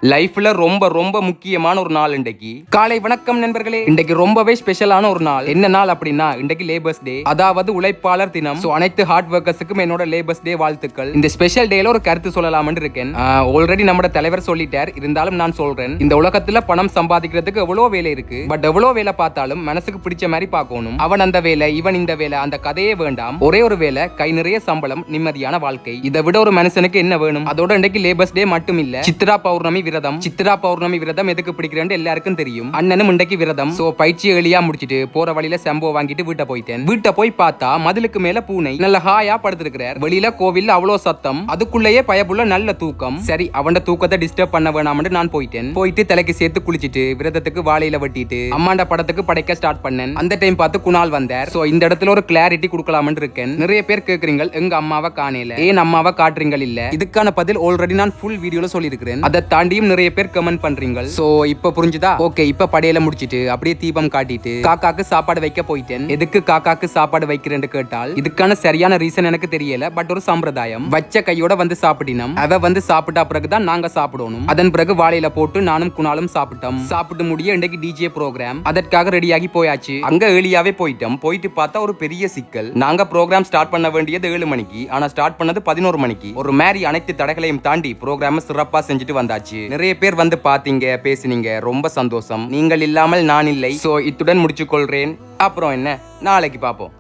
லைஃப்ல ரொம்ப ரொம்ப முக்கியமான ஒரு நாள் இன்றைக்கு. காலை வணக்கம் நண்பர்களே. இன்றைக்கு ரொம்பவே ஸ்பெஷலான ஒரு நாள். என்ன நாள் அப்படின்னா இன்றைக்கு லேபர்ஸ் டே, அதாவது உழைப்பாளர் தினம். அனைத்து ஹார்ட் ஒர்க்கர்ஸுக்கும் என்னோட லேபர்ஸ் டே வாழ்த்துக்கள். இந்த ஸ்பெஷல் டேல ஒரு கருத்து சொல்லலாம்னு இருக்கேன். ஆல்ரெடி நம்ம தலைவர் சொல்லிட்டார், இருந்தாலும் நான் சொல்றேன். இந்த உலகத்துல பணம் சம்பாதிக்கிறதுக்கு எவ்வளவு வேலை இருக்கு. பட் எவ்வளவு வேலை பார்த்தாலும் மனசுக்கு பிடிச்ச மாதிரி பார்க்கணும். அவன் அந்த வேலை, இவன் இந்த வேலை, அந்த கதையே வேண்டாம். ஒரே ஒரு வேலை, கை நிறைய சம்பளம், நிம்மதியான வாழ்க்கை. இதை விட ஒரு மனுஷனுக்கு என்ன வேணும்? அதோட இன்றைக்கு லேபர்ஸ் டே மட்டும் இல்ல, சித்ரா பௌர்ணமி விரதம் எதுக்கு பிடிக்கிறேன்னு எல்லாருக்கும் தெரியும். அண்ணனும் இன்றைக்கு விரதம். சோ பயிற்சியை எளியா முடிச்சிட்டு போற வழியில செம்போ வாங்கிட்டு வீட்டை போய் பார்த்தா மதிலுக்கு மேல பூனை நல்ல ஹாயா படுத்திருக்கிறார். வெளியில கோவில் அவ்வளவு சத்தம், அதுக்குள்ளேயே பயப்புள்ள நல்ல தூக்கம். சரி, அவன் தூக்கத்தை டிஸ்டர்ப் பண்ண வேணாம்னு நான் போயிட்டு தலைக்கு சேர்த்து குளிச்சிட்டு விரதத்துக்கு வாழையில வெட்டிட்டு அம்மாண்ட படத்துக்கு படைக்க ஸ்டார்ட் பண்ணேன். அந்த டைம் பார்த்து குணால் வந்தார். சோ இந்த இடத்துல ஒரு கிளாரிட்டி கொடுக்கலாம்னு இருக்கேன். நிறைய பேர் கேக்குறீங்க, எங்க அம்மாவை காணல, ஏன் அம்மாவை காட்டுறீங்க? இல்ல, இதுக்கான பதில் ஆல்ரெடி நான் ஃபுல் வீடியோல சொல்லியிருக்கிறேன். அதை தாண்டியும் நிறைய பேர் கமெண்ட் பண்றீங்க. சோ இப்ப புரிஞ்சுதா? ஓகே, இப்ப படையில முடிச்சிட்டு அப்படியே தீபம் காட்டிட்டு காக்காக்கு சாப்பாடு வைக்க போயிட்டேன். எதுக்கு காக்காக்கு சாப்பாடு வைக்கிறேன்னு கேட்டால் இதுக்கான சரியான ரீசன் எனக்கு தெரியல. பட் ஒரு சம்பிரதாயம், வச்ச கையோட வந்து சாப்பிட்டினம். அவ வந்து சாப்பிட்டா பிறகுதான் நாங்க சாப்பிடணும். அதன் பிறகு வாழையில போட்டு நானும் குணாலும் சாப்பிட்டோம். சாப்பிட்டு முடிய இன்றைக்கு டிஜே ப்ரோக்ராம், அதற்காக ரெடியாகி போயாச்சு. அங்க ஏர்லியாவே போயிட்டோம். போயிட்டு பார்த்தா ஒரு பெரிய சிக்கல். நாங்க ப்ரோக்ராம் ஸ்டார்ட் பண்ண வேண்டியது 7 மணிக்கு, ஆனா ஸ்டார்ட் பண்ணது 11 மணிக்கு. ஒரு மாதிரி அனைத்து தடைகளையும் தாண்டி ப்ரோக்ராம் சிறப்பா செஞ்சுட்டு வந்தாச்சு. நிறைய பேர் வந்து பாத்தீங்க, பேசினீங்க, ரொம்ப சந்தோஷம். நீங்கள் இல்லாமல் நான் இல்லை. சோ இத்துடன் முடிச்சுக்கொள்றேன். அப்புறம் என்ன, நாளைக்கு பார்ப்போம்.